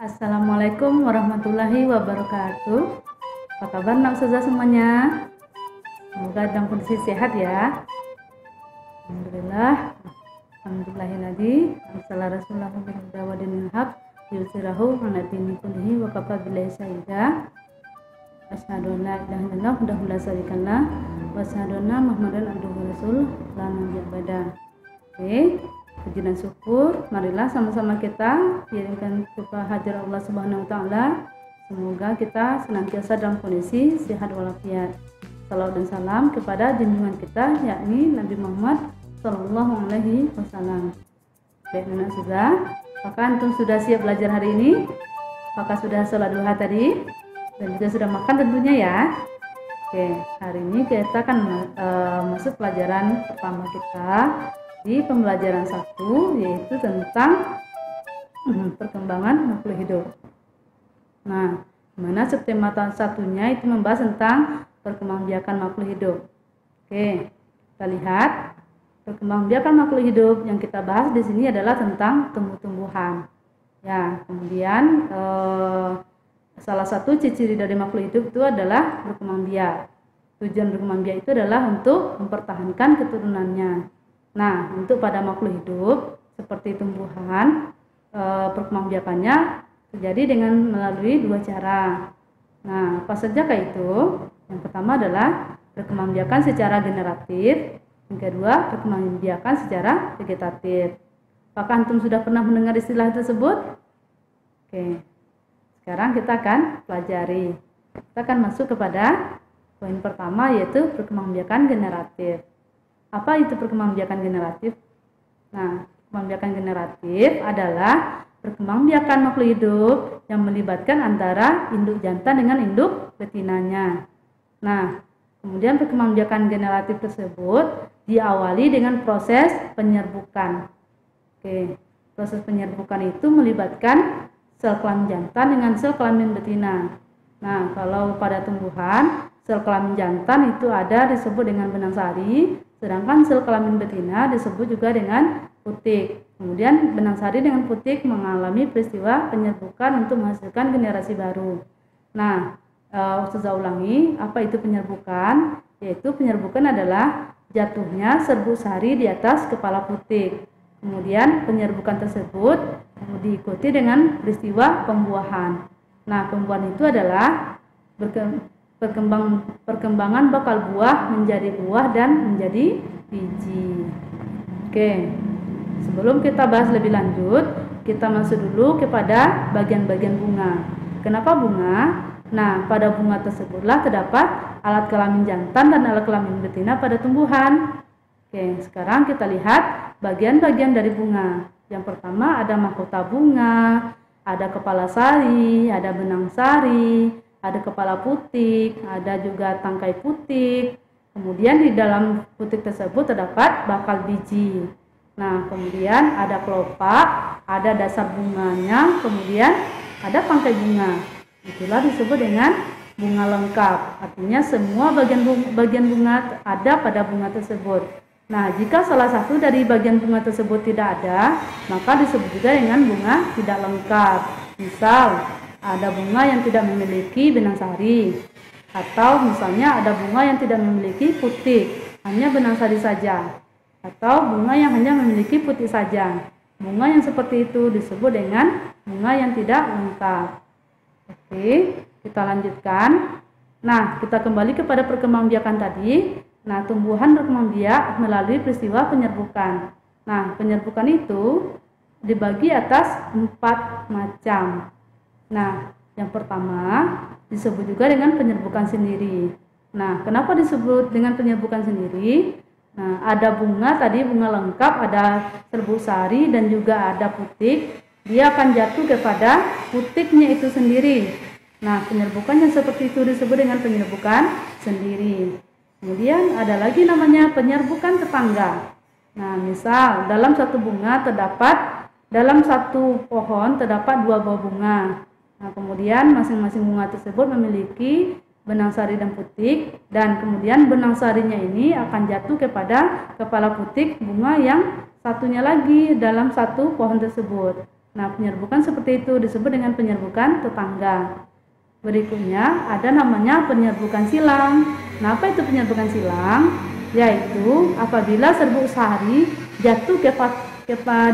Assalamualaikum warahmatullahi wabarakatuh. Apa kabar anak ustazah semuanya? Semoga dalam kondisi sehat ya. Alhamdulillah. Alhamdulillahilladzi arsala rasulahu bil huda wa dinil haq yusirahu ala dini kullihi wa kafa billahi syahida. Asyhadu an la ilaha illallah wahdahu la syarikalah wa asyhadu anna Muhammadan abduhu wa rasuluh la nabiyya ba'da. Oke. Puji dan syukur, marilah sama-sama kita kirimkan kepada hadirat Allah Subhanahu wa taala. Semoga kita senantiasa dalam kondisi sehat walafiat. Salawat dan salam kepada junjungan kita yakni Nabi Muhammad sallallahu alaihi wasallam. Baik anak sudah, apakah antum sudah siap belajar hari ini? Apakah sudah sholat duha tadi? Dan juga sudah makan tentunya ya. Oke, hari ini kita akan masuk pelajaran pertama kita di pembelajaran 1, yaitu tentang perkembangan makhluk hidup. Nah, mana subtema satunya itu membahas tentang perkembangbiakan makhluk hidup. Oke, kita lihat perkembangbiakan makhluk hidup yang kita bahas di sini adalah tentang tumbuh-tumbuhan. Ya, kemudian salah satu ciri dari makhluk hidup itu adalah berkembang biak. Tujuan berkembang biak itu adalah untuk mempertahankan keturunannya. Nah, untuk pada makhluk hidup seperti tumbuhan, perkembangbiakannya terjadi dengan melalui dua cara. Nah, apa saja itu? Yang pertama adalah perkembangbiakan secara generatif, yang kedua perkembangbiakan secara vegetatif. Apakah antum sudah pernah mendengar istilah tersebut? Oke, sekarang kita akan pelajari. Kita akan masuk kepada poin pertama, yaitu perkembangbiakan generatif. Apa itu perkembangbiakan generatif? Nah, perkembangbiakan generatif adalah perkembangbiakan makhluk hidup yang melibatkan antara induk jantan dengan induk betinanya. Nah, kemudian perkembangbiakan generatif tersebut diawali dengan proses penyerbukan. Oke, proses penyerbukan itu melibatkan sel kelamin jantan dengan sel kelamin betina. Nah, kalau pada tumbuhan, sel kelamin jantan itu ada disebut dengan benang sari, sedangkan sel kelamin betina disebut juga dengan putik. Kemudian benang sari dengan putik mengalami peristiwa penyerbukan untuk menghasilkan generasi baru. Nah, ustazah ulangi, apa itu penyerbukan? Yaitu penyerbukan adalah jatuhnya serbuk sari di atas kepala putik. Kemudian penyerbukan tersebut diikuti dengan peristiwa pembuahan. Nah, pembuahan itu adalah perkembangan bakal buah menjadi buah dan menjadi biji. Oke, sebelum kita bahas lebih lanjut, kita masuk dulu kepada bagian-bagian bunga. Kenapa bunga? Nah, pada bunga tersebutlah terdapat alat kelamin jantan dan alat kelamin betina pada tumbuhan. Oke, sekarang kita lihat bagian-bagian dari bunga. Yang pertama ada mahkota bunga, ada kepala sari, ada benang sari, ada kepala putik, ada juga tangkai putik. Kemudian di dalam putik tersebut terdapat bakal biji. Nah, kemudian ada kelopak, ada dasar bunganya, kemudian ada tangkai bunga. Itulah disebut dengan bunga lengkap. Artinya semua bagian bunga ada pada bunga tersebut. Nah, jika salah satu dari bagian bunga tersebut tidak ada, maka disebut juga dengan bunga tidak lengkap. Misal, ada bunga yang tidak memiliki benang sari, atau misalnya ada bunga yang tidak memiliki putik, hanya benang sari saja, atau bunga yang hanya memiliki putik saja. Bunga yang seperti itu disebut dengan bunga yang tidak lengkap. Oke, kita lanjutkan. Nah, kita kembali kepada perkembangbiakan tadi. Nah, tumbuhan berkembang biak melalui peristiwa penyerbukan. Nah, penyerbukan itu dibagi atas 4 macam. Nah, yang pertama disebut juga dengan penyerbukan sendiri. Nah, kenapa disebut dengan penyerbukan sendiri? Nah, ada bunga tadi, bunga lengkap, ada serbuk sari dan juga ada putik. Dia akan jatuh kepada putiknya itu sendiri. Nah, penyerbukan yang seperti itu disebut dengan penyerbukan sendiri. Kemudian ada lagi namanya penyerbukan tetangga. Nah, misal dalam satu pohon terdapat 2 buah bunga. Nah, kemudian masing-masing bunga tersebut memiliki benang sari dan putik, dan kemudian benang sarinya ini akan jatuh kepada kepala putik bunga yang satunya lagi dalam satu pohon tersebut. Nah, penyerbukan seperti itu disebut dengan penyerbukan tetangga. Berikutnya ada namanya penyerbukan silang. Nah, apa itu penyerbukan silang? Yaitu apabila serbuk sari jatuh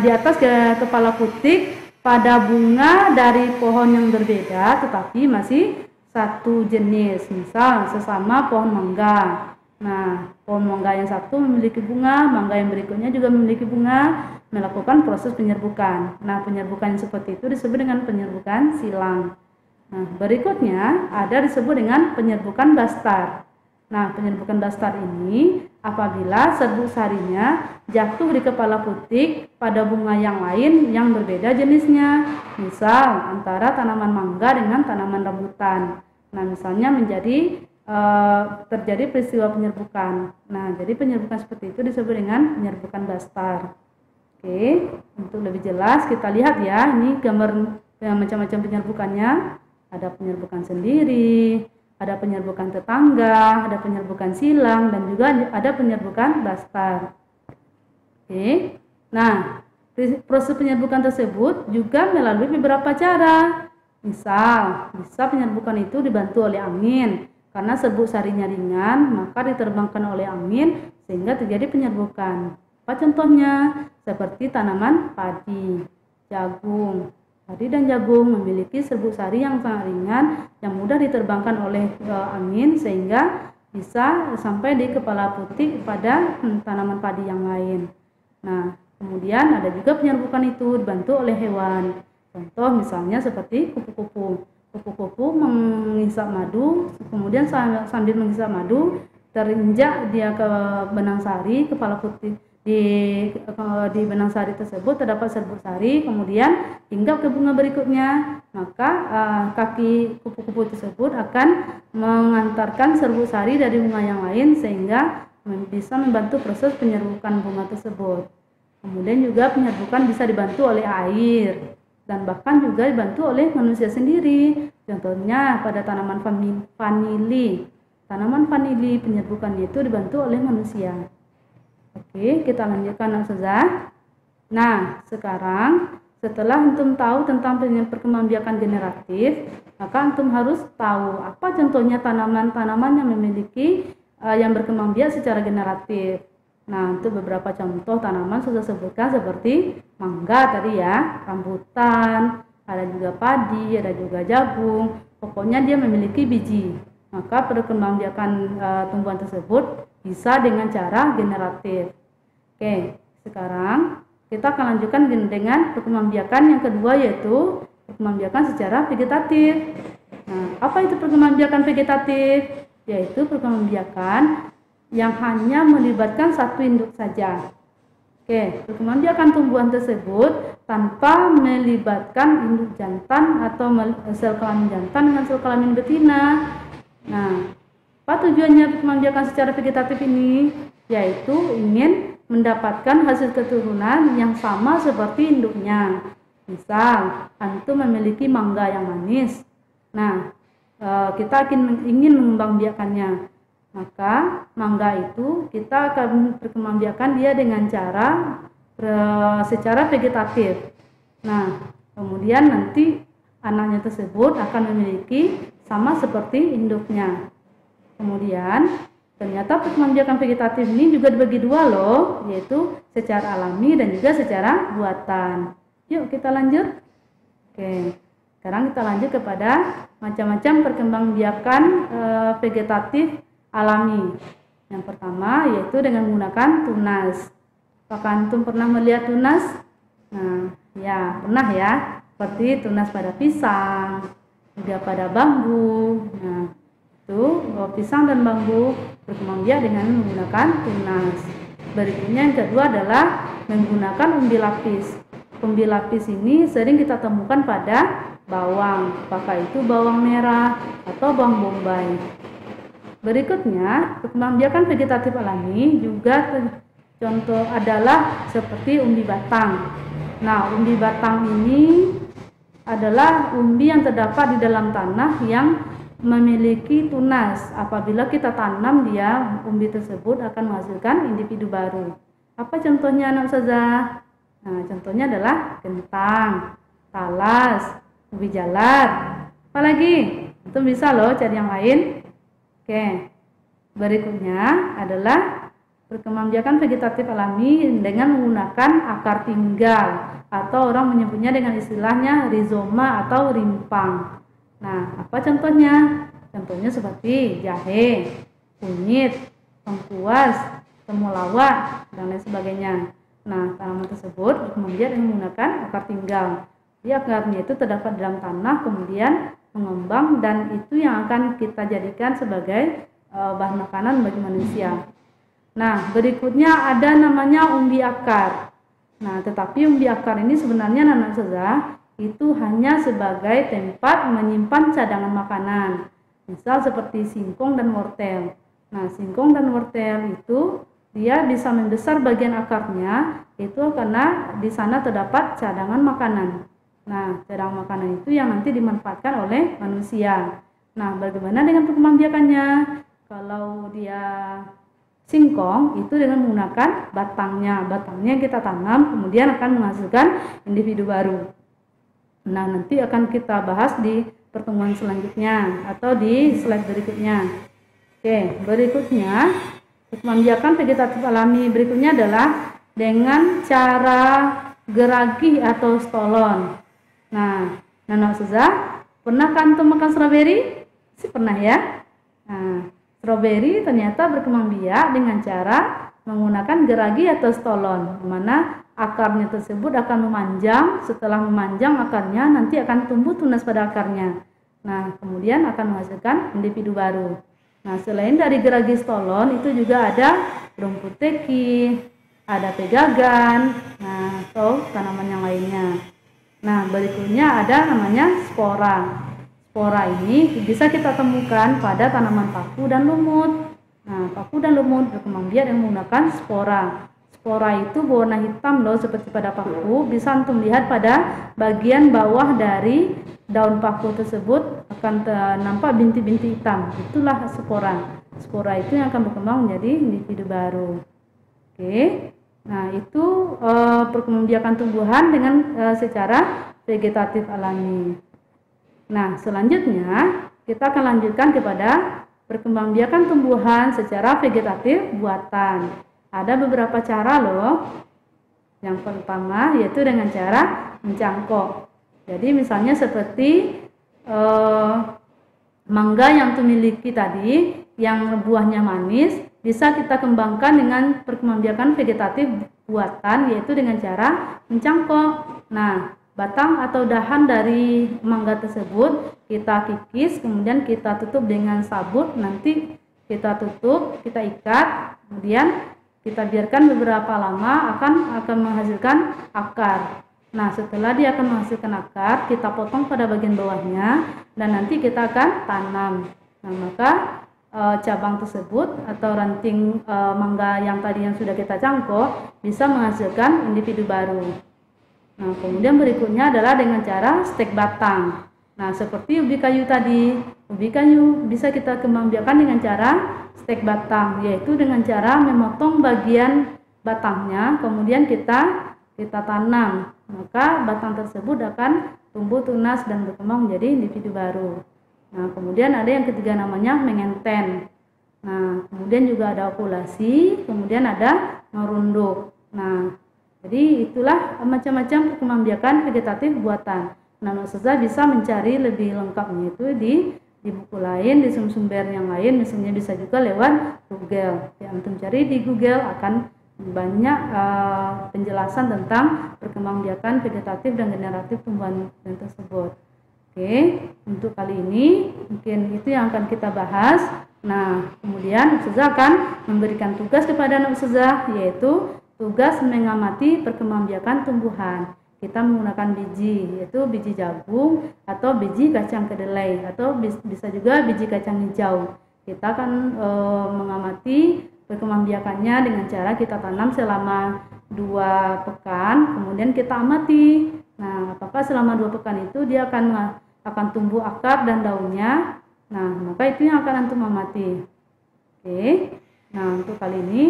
di atas kepala putik pada bunga dari pohon yang berbeda tetapi masih satu jenis, misal sesama pohon mangga. Nah, pohon mangga yang satu memiliki bunga, mangga yang berikutnya juga memiliki bunga, melakukan proses penyerbukan. Nah, penyerbukan seperti itu disebut dengan penyerbukan silang. Nah, berikutnya ada disebut dengan penyerbukan dastar. Nah, penyerbukan dastar ini apabila serbuk sarinya jatuh di kepala putik pada bunga yang lain yang berbeda jenisnya. Misal antara tanaman mangga dengan tanaman rambutan. Nah, misalnya terjadi peristiwa penyerbukan. Nah, jadi penyerbukan seperti itu disebut dengan penyerbukan dastar. Oke, untuk lebih jelas kita lihat ya, ini gambar macam-macam penyerbukannya. Ada penyerbukan sendiri, ada penyerbukan tetangga, ada penyerbukan silang, dan juga ada penyerbukan dastar. Oke, nah proses penyerbukan tersebut juga melalui beberapa cara. Misal, bisa penyerbukan itu dibantu oleh angin. Karena serbuk sarinya ringan, maka diterbangkan oleh angin sehingga terjadi penyerbukan. Apa contohnya? Seperti tanaman padi, jagung. Padi dan jagung memiliki serbuk sari yang sangat ringan, yang mudah diterbangkan oleh angin sehingga bisa sampai di kepala putik pada tanaman padi yang lain. Nah, kemudian ada juga penyerbukan itu dibantu oleh hewan. Contoh misalnya seperti kupu-kupu. Kupu-kupu menghisap madu, kemudian sambil menghisap madu terinjak dia ke benang sari kepala putik. Di benang sari tersebut terdapat serbuk sari, kemudian hingga ke bunga berikutnya, maka kaki kupu-kupu tersebut akan mengantarkan serbuk sari dari bunga yang lain sehingga bisa membantu proses penyerbukan bunga tersebut. Kemudian juga penyerbukan bisa dibantu oleh air dan bahkan juga dibantu oleh manusia sendiri. Contohnya pada tanaman vanili. Tanaman vanili penyerbukannya itu dibantu oleh manusia. Oke, kita lanjutkan Ustazah. Nah, sekarang setelah antum tahu tentang perkembangbiakan generatif, maka antum harus tahu apa contohnya tanaman-tanaman yang memiliki yang berkembang biak secara generatif. Nah, untuk beberapa contoh tanaman sudah sebutkan seperti mangga tadi ya, rambutan, ada juga padi, ada juga jagung. Pokoknya dia memiliki biji. Maka perkembangbiakan tumbuhan tersebut bisa dengan cara generatif. Oke, sekarang kita akan lanjutkan dengan perkembangbiakan yang kedua, yaitu perkembangbiakan secara vegetatif. Nah, apa itu perkembangbiakan vegetatif? Yaitu perkembangbiakan yang hanya melibatkan satu induk saja. Oke, perkembangbiakan tumbuhan tersebut tanpa melibatkan induk jantan atau sel kelamin jantan dengan sel kelamin betina. Nah, apa tujuannya perkembangbiakan secara vegetatif ini? Yaitu ingin mendapatkan hasil keturunan yang sama seperti induknya. Misal, antum memiliki mangga yang manis. Nah, kita ingin mengembangbiakannya. Maka mangga itu kita akan perkembangbiakan dia dengan cara secara vegetatif. Nah, kemudian nanti anaknya tersebut akan memiliki sama seperti induknya. Kemudian ternyata perkembangbiakan vegetatif ini juga dibagi dua loh, yaitu secara alami dan juga secara buatan. Yuk kita lanjut. Oke, sekarang kita lanjut kepada macam-macam perkembangbiakan vegetatif alami. Yang pertama yaitu dengan menggunakan tunas. Apakah antum pernah melihat tunas? Nah, ya pernah ya, seperti tunas pada pisang, juga pada bambu. Nah, itu pisang dan bambu berkembang biak dengan menggunakan tunas. Berikutnya yang kedua adalah menggunakan umbi lapis. Umbi lapis ini sering kita temukan pada bawang, apakah itu bawang merah atau bawang bombay. Berikutnya, perkembangbiakan vegetatif alami juga contoh adalah seperti umbi batang. Nah, umbi batang ini adalah umbi yang terdapat di dalam tanah yang memiliki tunas. Apabila kita tanam dia, umbi tersebut akan menghasilkan individu baru. Apa contohnya anak Ustazah? Nah, contohnya adalah kentang. talas, ubi jalar. Apalagi? Itu bisa loh cari yang lain. Oke. Berikutnya adalah perkembangbiakan vegetatif alami dengan menggunakan akar tinggal atau orang menyebutnya dengan istilahnya rizoma atau rimpang. Nah, apa contohnya? Contohnya seperti jahe, kunyit, lengkuas, temulawak, dan lain sebagainya. Nah, tanaman tersebut berkembang dengan menggunakan akar tinggal. Di akarnya itu terdapat dalam tanah, kemudian mengembang, dan itu yang akan kita jadikan sebagai bahan makanan bagi manusia. Nah, berikutnya ada namanya umbi akar. Nah, tetapi umbi akar ini sebenarnya anak saudara itu hanya sebagai tempat menyimpan cadangan makanan. Misal seperti singkong dan wortel. Nah, singkong dan wortel itu dia bisa membesar bagian akarnya itu karena di sana terdapat cadangan makanan. Nah, cadangan makanan itu yang nanti dimanfaatkan oleh manusia. Nah, bagaimana dengan perkembangbiakannya? Kalau dia singkong itu dengan menggunakan batangnya kita tanam, kemudian akan menghasilkan individu baru. Nah, nanti akan kita bahas di pertemuan selanjutnya atau di slide berikutnya. Oke, berikutnya perkembangbiakan vegetatif alami berikutnya adalah dengan cara geragi atau stolon. Nah, Nana Suza, pernah kan antum makan stroberi? Sih pernah ya. Nah, stroberi ternyata berkembang biak dengan cara menggunakan geragi atau stolon, di mana akarnya tersebut akan memanjang. Setelah memanjang akarnya, nanti akan tumbuh tunas pada akarnya. Nah, kemudian akan menghasilkan individu baru. Nah, selain dari geragi stolon, itu juga ada rumput teki, ada pegagan, nah, atau tanaman yang lainnya. Nah, berikutnya ada namanya spora. Spora ini bisa kita temukan pada tanaman paku dan lumut. Nah, paku dan lumut berkembang biak dengan menggunakan spora. Spora itu berwarna hitam loh, seperti pada paku. Bisa antum lihat pada bagian bawah dari daun paku tersebut akan nampak bintik-bintik hitam. Itulah spora. Spora itu yang akan berkembang menjadi individu baru. Oke. Nah, itu perkembangbiakan tumbuhan dengan secara vegetatif alami. Nah, selanjutnya kita akan lanjutkan kepada perkembangbiakan tumbuhan secara vegetatif buatan. Ada beberapa cara loh. Yang pertama yaitu dengan cara mencangkok. Jadi misalnya seperti mangga yang memiliki tadi, yang buahnya manis, bisa kita kembangkan dengan perkembangbiakan vegetatif buatan, yaitu dengan cara mencangkok. Nah, batang atau dahan dari mangga tersebut kita kikis, kemudian kita tutup dengan sabut, nanti kita tutup, kita ikat, kemudian kita biarkan beberapa lama akan menghasilkan akar. Nah, setelah dia akan menghasilkan akar, kita potong pada bagian bawahnya dan nanti kita akan tanam. Nah, maka cabang tersebut atau ranting mangga yang tadi yang sudah kita cangkok bisa menghasilkan individu baru. Nah, kemudian berikutnya adalah dengan cara stek batang. Nah, seperti ubi kayu tadi, ubi kayu bisa kita kembangbiakan dengan cara stek batang, yaitu dengan cara memotong bagian batangnya, kemudian kita tanam. Maka batang tersebut akan tumbuh tunas dan berkembang menjadi individu baru. Nah, kemudian ada yang ketiga namanya mengenten. Nah, kemudian juga ada okulasi, kemudian ada merunduk. Nah, jadi itulah macam-macam perkembangbiakan vegetatif buatan. Nah, Ustazah bisa mencari lebih lengkapnya itu di buku lain, di sumber yang lain, misalnya bisa juga lewat Google. Ya, antum cari di Google akan banyak penjelasan tentang perkembangbiakan vegetatif dan generatif tumbuhan tersebut. Oke, untuk kali ini mungkin itu yang akan kita bahas. Nah, kemudian Ustazah akan memberikan tugas kepada anak Ustazah, yaitu tugas mengamati perkembangbiakan tumbuhan. Kita menggunakan biji, yaitu biji jagung atau biji kacang kedelai atau bisa juga biji kacang hijau. Kita akan mengamati perkembangbiakannya dengan cara kita tanam selama 2 pekan, kemudian kita amati. Nah, apakah selama 2 pekan itu dia akan tumbuh akar dan daunnya. Nah, maka itu yang akan antum amati. Oke. Nah, untuk kali ini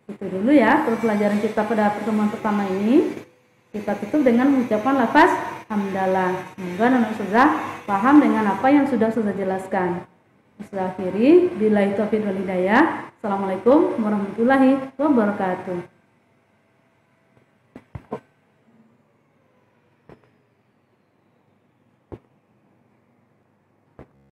itu dulu ya pelajaran kita pada pertemuan pertama ini. Kita tutup dengan mengucapkan lafaz hamdalah. Semoga anak ustazah paham dengan apa yang sudah jelaskan. Ustazah akhiri, billahi taufiq wal hidayah. Assalamualaikum warahmatullahi wabarakatuh.